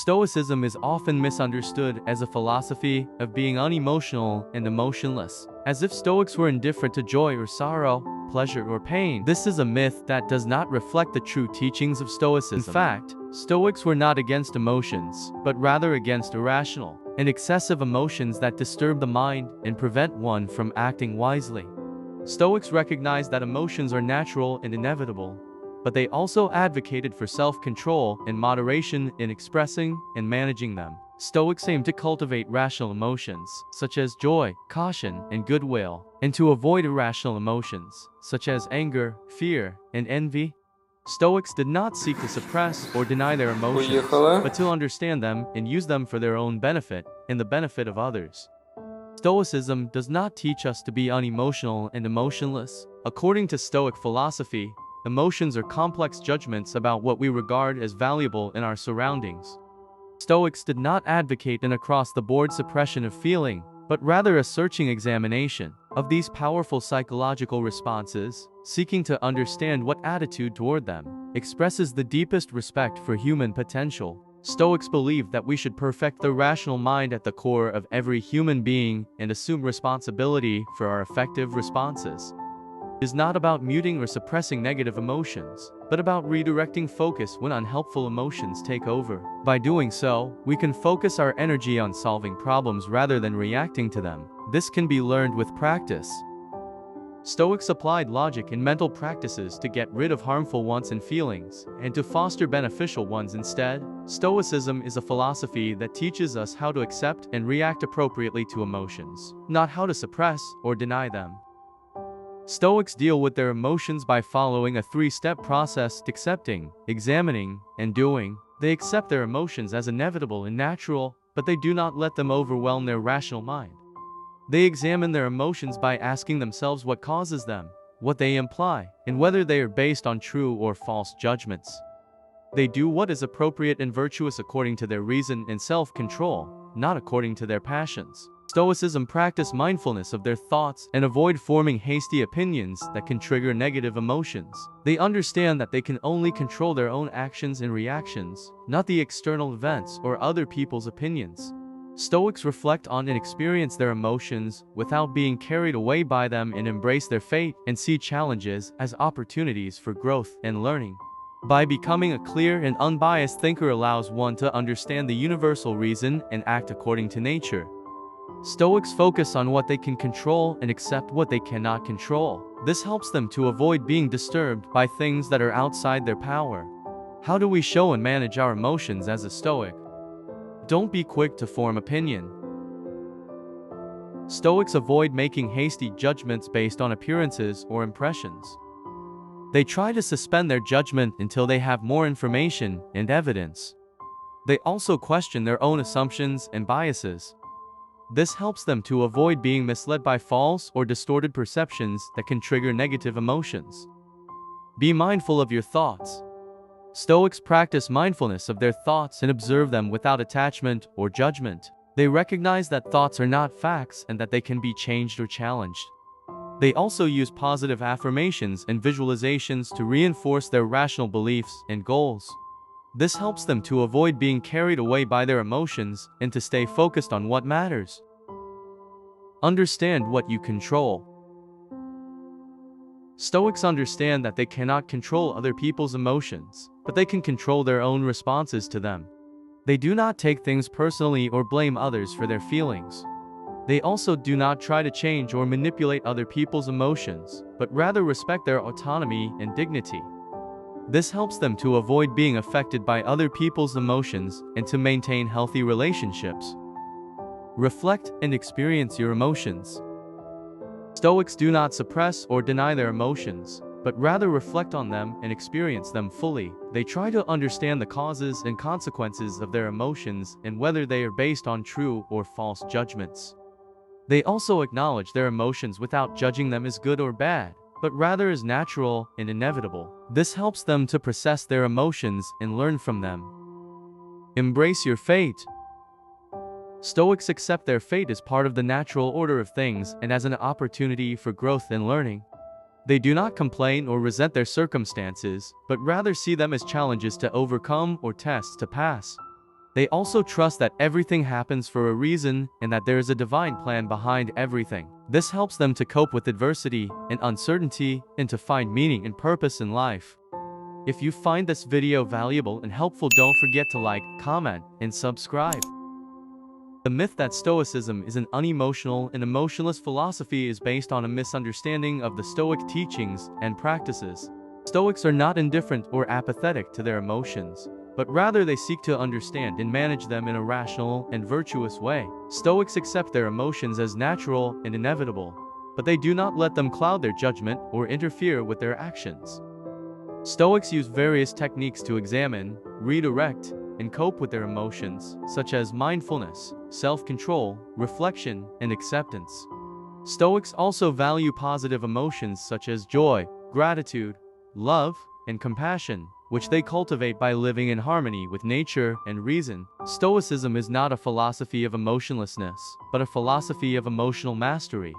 Stoicism is often misunderstood as a philosophy of being unemotional and emotionless, as if Stoics were indifferent to joy or sorrow, pleasure or pain. This is a myth that does not reflect the true teachings of Stoicism. In fact, Stoics were not against emotions, but rather against irrational and excessive emotions that disturb the mind and prevent one from acting wisely. Stoics recognized that emotions are natural and inevitable, but they also advocated for self-control and moderation in expressing and managing them. Stoics aim to cultivate rational emotions, such as joy, caution, and goodwill, and to avoid irrational emotions, such as anger, fear, and envy. Stoics did not seek to suppress or deny their emotions, but to understand them and use them for their own benefit and the benefit of others. Stoicism does not teach us to be unemotional and emotionless. According to Stoic philosophy, emotions are complex judgments about what we regard as valuable in our surroundings. Stoics did not advocate an across-the-board suppression of feeling, but rather a searching examination of these powerful psychological responses, seeking to understand what attitude toward them expresses the deepest respect for human potential. Stoics believe that we should perfect the rational mind at the core of every human being and assume responsibility for our effective responses. It is not about muting or suppressing negative emotions, but about redirecting focus when unhelpful emotions take over. By doing so, we can focus our energy on solving problems rather than reacting to them. This can be learned with practice. Stoics applied logic and mental practices to get rid of harmful wants and feelings, and to foster beneficial ones instead. Stoicism is a philosophy that teaches us how to accept and react appropriately to emotions, not how to suppress or deny them. Stoics deal with their emotions by following a three-step process: accepting, examining, and doing. They accept their emotions as inevitable and natural, but they do not let them overwhelm their rational mind. They examine their emotions by asking themselves what causes them, what they imply, and whether they are based on true or false judgments. They do what is appropriate and virtuous according to their reason and self-control, not according to their passions. Stoicism practice mindfulness of their thoughts and avoid forming hasty opinions that can trigger negative emotions. They understand that they can only control their own actions and reactions, not the external events or other people's opinions. Stoics reflect on and experience their emotions without being carried away by them, and embrace their fate and see challenges as opportunities for growth and learning. By becoming a clear and unbiased thinker allows one to understand the universal reason and act according to nature. Stoics focus on what they can control and accept what they cannot control. This helps them to avoid being disturbed by things that are outside their power. How do we show and manage our emotions as a Stoic? Don't be quick to form opinion. Stoics avoid making hasty judgments based on appearances or impressions. They try to suspend their judgment until they have more information and evidence. They also question their own assumptions and biases. This helps them to avoid being misled by false or distorted perceptions that can trigger negative emotions. Be mindful of your thoughts. Stoics practice mindfulness of their thoughts and observe them without attachment or judgment. They recognize that thoughts are not facts and that they can be changed or challenged. They also use positive affirmations and visualizations to reinforce their rational beliefs and goals. This helps them to avoid being carried away by their emotions and to stay focused on what matters. Understand what you control. Stoics understand that they cannot control other people's emotions, but they can control their own responses to them. They do not take things personally or blame others for their feelings. They also do not try to change or manipulate other people's emotions, but rather respect their autonomy and dignity. This helps them to avoid being affected by other people's emotions and to maintain healthy relationships. Reflect and experience your emotions. Stoics do not suppress or deny their emotions, but rather reflect on them and experience them fully. They try to understand the causes and consequences of their emotions and whether they are based on true or false judgments. They also acknowledge their emotions without judging them as good or bad, but rather as natural and inevitable. This helps them to process their emotions and learn from them. Embrace your fate. Stoics accept their fate as part of the natural order of things and as an opportunity for growth and learning. They do not complain or resent their circumstances, but rather see them as challenges to overcome or tests to pass. They also trust that everything happens for a reason and that there is a divine plan behind everything. This helps them to cope with adversity and uncertainty and to find meaning and purpose in life. If you find this video valuable and helpful, don't forget to like, comment, and subscribe. The myth that Stoicism is an unemotional and emotionless philosophy is based on a misunderstanding of the Stoic teachings and practices. Stoics are not indifferent or apathetic to their emotions, but rather they seek to understand and manage them in a rational and virtuous way. Stoics accept their emotions as natural and inevitable, but they do not let them cloud their judgment or interfere with their actions. Stoics use various techniques to examine, redirect, and cope with their emotions, such as mindfulness, self-control, reflection, and acceptance. Stoics also value positive emotions such as joy, gratitude, love, and compassion, which they cultivate by living in harmony with nature and reason. Stoicism is not a philosophy of emotionlessness, but a philosophy of emotional mastery.